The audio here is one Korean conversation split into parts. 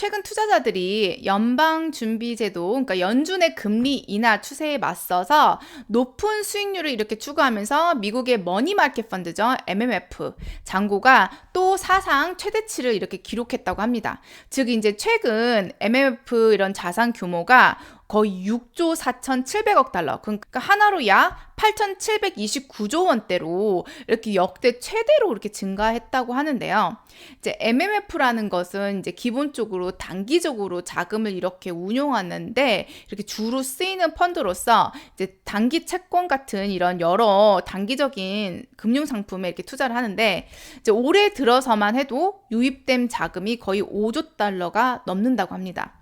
최근 투자자들이 연방준비제도, 그러니까 연준의 금리 인하 추세에 맞서서 높은 수익률을 이렇게 추구하면서 미국의 머니마켓 펀드죠. MMF 잔고가 또 사상 최대치를 이렇게 기록했다고 합니다. 즉 이제 최근 MMF 이런 자산 규모가 거의 6조 4,700억 달러, 그러니까 하나로 약 8,729조 원대로 이렇게 역대 최대로 이렇게 증가했다고 하는데요. 이제 MMF라는 것은 이제 기본적으로 단기적으로 자금을 이렇게 운용하는데 이렇게 주로 쓰이는 펀드로서 이제 단기 채권 같은 이런 여러 단기적인 금융 상품에 이렇게 투자를 하는데 이제 올해 들어서만 해도 유입된 자금이 거의 5조 달러가 넘는다고 합니다.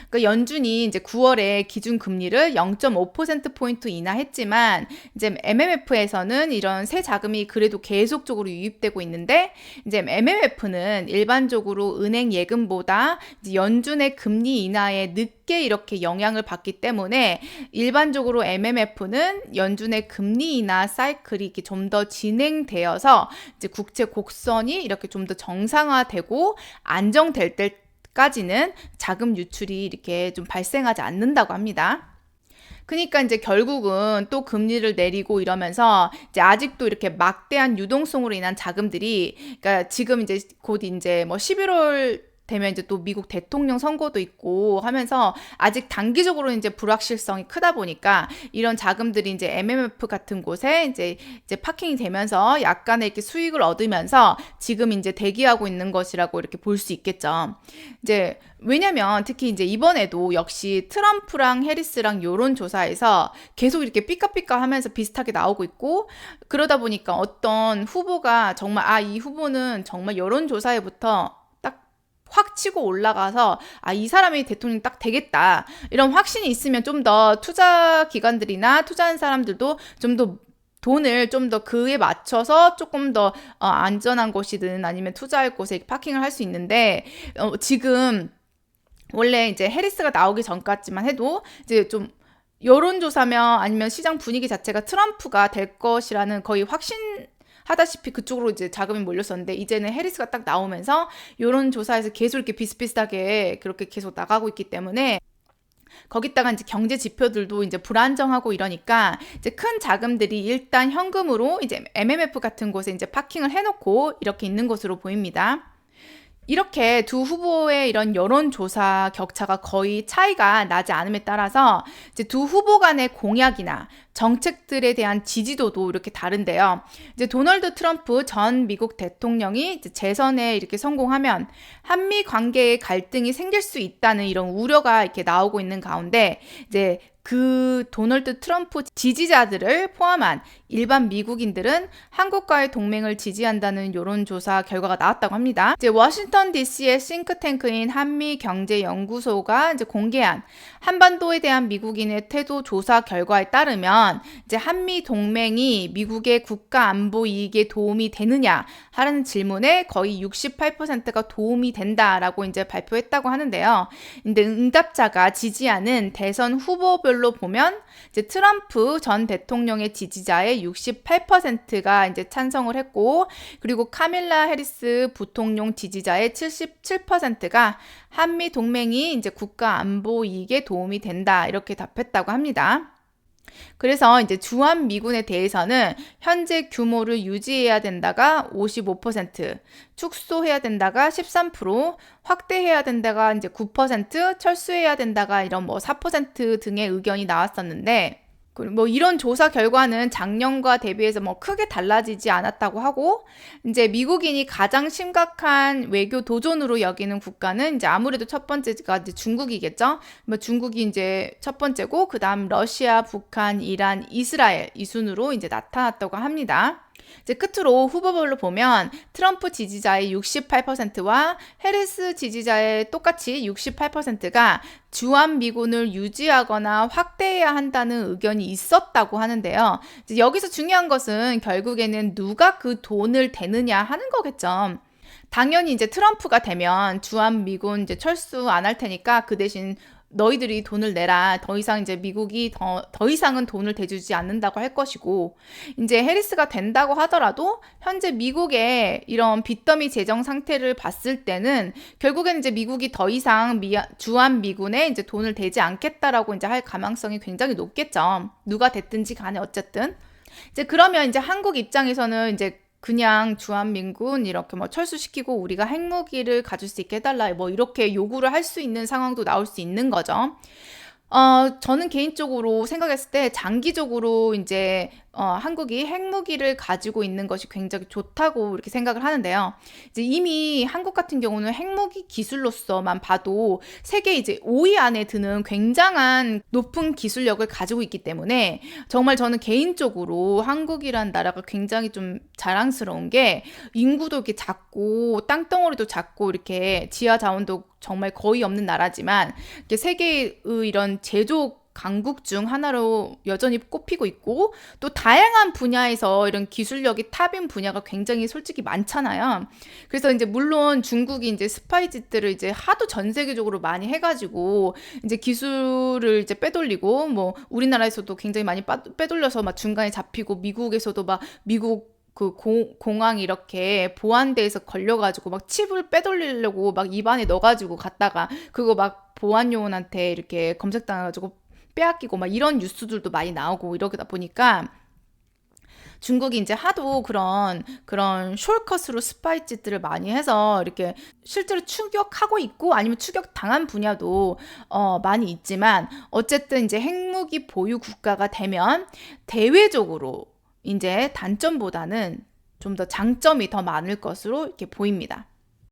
그러니까 연준이 이제 9월에 기준 금리를 0.5%포인트 인하했지만 이제 MMF에서는 이런 새 자금이 그래도 계속적으로 유입되고 있는데 이제 MMF는 일반적으로 은행 예금보다 이제 연준의 금리 인하에 늦게 이렇게 영향을 받기 때문에 일반적으로 MMF는 연준의 금리 인하 사이클이 이렇게 좀 더 진행되어서 이제 국채 곡선이 이렇게 좀 더 정상화되고 안정될 때 까지는 자금 유출이 이렇게 좀 발생하지 않는다고 합니다. 그러니까 이제 결국은 또 금리를 내리고 이러면서 이제 아직도 이렇게 막대한 유동성으로 인한 자금들이, 그러니까 지금 이제 곧 이제 뭐 11월 되면 이제 또 미국 대통령 선거도 있고 하면서 아직 단기적으로 이제 불확실성이 크다 보니까 이런 자금들이 이제 MMF 같은 곳에 이제 파킹이 되면서 약간의 이렇게 수익을 얻으면서 지금 이제 대기하고 있는 것이라고 이렇게 볼 수 있겠죠. 이제 왜냐면 특히 이제 이번에도 역시 트럼프랑 해리스랑 여론조사에서 계속 이렇게 삐까삐까 하면서 비슷하게 나오고 있고 그러다 보니까 어떤 후보가 정말 이 후보는 정말 여론조사에부터 확 치고 올라가서 이 사람이 대통령 딱 되겠다 이런 확신이 있으면 좀 더 투자 기관들이나 투자한 사람들도 좀 더 돈을 좀 더 그에 맞춰서 조금 더 안전한 곳이든 아니면 투자할 곳에 파킹을 할 수 있는데 지금 원래 이제 해리스가 나오기 전까지만 해도 이제 좀 여론조사면 아니면 시장 분위기 자체가 트럼프가 될 것이라는 거의 하다시피 그쪽으로 이제 자금이 몰렸었는데 이제는 해리스가 딱 나오면서 이런 조사에서 계속 이렇게 비슷비슷하게 그렇게 계속 나가고 있기 때문에 거기다가 이제 경제 지표들도 이제 불안정하고 이러니까 이제 큰 자금들이 일단 현금으로 이제 MMF 같은 곳에 이제 파킹을 해놓고 이렇게 있는 것으로 보입니다. 이렇게 두 후보의 이런 여론조사 격차가 거의 차이가 나지 않음에 따라서 이제 두 후보 간의 공약이나 정책들에 대한 지지도도 이렇게 다른데요. 이제 도널드 트럼프 전 미국 대통령이 이제 재선에 이렇게 성공하면 한미 관계에 갈등이 생길 수 있다는 이런 우려가 이렇게 나오고 있는 가운데 이제 그 도널드 트럼프 지지자들을 포함한 일반 미국인들은 한국과의 동맹을 지지한다는 여론조사 결과가 나왔다고 합니다. 이제 워싱턴 DC의 싱크탱크인 한미경제연구소가 이제 공개한 한반도에 대한 미국인의 태도 조사 결과에 따르면 이제 한미 동맹이 미국의 국가 안보 이익에 도움이 되느냐 하는 질문에 거의 68%가 도움이 된다라고 이제 발표했다고 하는데요. 근데 응답자가 지지하는 대선 후보별로 보면 이제 트럼프 전 대통령의 지지자의 68%가 이제 찬성을 했고 그리고 카밀라 해리스 부통령 지지자의 77%가 한미 동맹이 이제 국가 안보 이익에 도움이 된다 이렇게 답했다고 합니다. 그래서 이제 주한 미군에 대해서는 현재 규모를 유지해야 된다가 55%, 축소해야 된다가 13%, 확대해야 된다가 이제 9%, 철수해야 된다가 이런 뭐 4% 등의 의견이 나왔었는데 뭐 이런 조사 결과는 작년과 대비해서 뭐 크게 달라지지 않았다고 하고 이제 미국인이 가장 심각한 외교 도전으로 여기는 국가는 이제 아무래도 첫 번째가 이제 중국이겠죠. 뭐 중국이 이제 첫 번째고 그다음 러시아, 북한, 이란, 이스라엘 이 순으로 이제 나타났다고 합니다. 이제 끝으로 후보별로 보면 트럼프 지지자의 68%와 해리스 지지자의 똑같이 68%가 주한 미군을 유지하거나 확대해야 한다는 의견이 있었다고 하는데요. 이제 여기서 중요한 것은 결국에는 누가 그 돈을 대느냐 하는 거겠죠. 당연히 이제 트럼프가 되면 주한 미군 이제 철수 안 할 테니까 그 대신 너희들이 돈을 내라. 더 이상 이제 미국이 더 이상은 돈을 대주지 않는다고 할 것이고, 이제 해리스가 된다고 하더라도 현재 미국의 이런 빚더미 재정 상태를 봤을 때는 결국에는 이제 미국이 더 이상 주한 미군에 이제 돈을 대지 않겠다라고 이제 할 가망성이 굉장히 높겠죠. 누가 됐든지 간에 어쨌든. 이제 그러면 이제 한국 입장에서는 이제 그냥 주한미군 이렇게 뭐 철수시키고 우리가 핵무기를 가질 수 있게 해달라 뭐 이렇게 요구를 할 수 있는 상황도 나올 수 있는 거죠. 저는 개인적으로 생각했을 때 장기적으로 이제 한국이 핵무기를 가지고 있는 것이 굉장히 좋다고 이렇게 생각을 하는데요. 이제 이미 한국 같은 경우는 핵무기 기술로서만 봐도 세계 이제 5위 안에 드는 굉장한 높은 기술력을 가지고 있기 때문에 정말 저는 개인적으로 한국이란 나라가 굉장히 좀 자랑스러운 게 인구도 이렇게 작고 땅덩어리도 작고 이렇게 지하 자원도 정말 거의 없는 나라지만 이렇게 세계의 이런 제조 강국 중 하나로 여전히 꼽히고 있고 또 다양한 분야에서 이런 기술력이 탑인 분야가 굉장히 솔직히 많잖아요. 그래서 이제 물론 중국이 이제 스파이짓들을 이제 하도 전 세계적으로 많이 해가지고 이제 기술을 이제 빼돌리고 뭐 우리나라에서도 굉장히 많이 빼돌려서 막 중간에 잡히고 미국에서도 막 미국 그 공항 이렇게 보안대에서 걸려가지고 막 칩을 빼돌리려고 막 입안에 넣어가지고 갔다가 그거 막 보안 요원한테 이렇게 검색당해가지고 빼앗기고 막 이런 뉴스들도 많이 나오고 이러다 보니까 중국이 이제 하도 그런 숄컷으로 스파이짓들을 많이 해서 이렇게 실제로 추격하고 있고 아니면 추격 당한 분야도 많이 있지만 어쨌든 이제 핵무기 보유 국가가 되면 대외적으로 이제 단점보다는 좀 더 장점이 더 많을 것으로 이렇게 보입니다.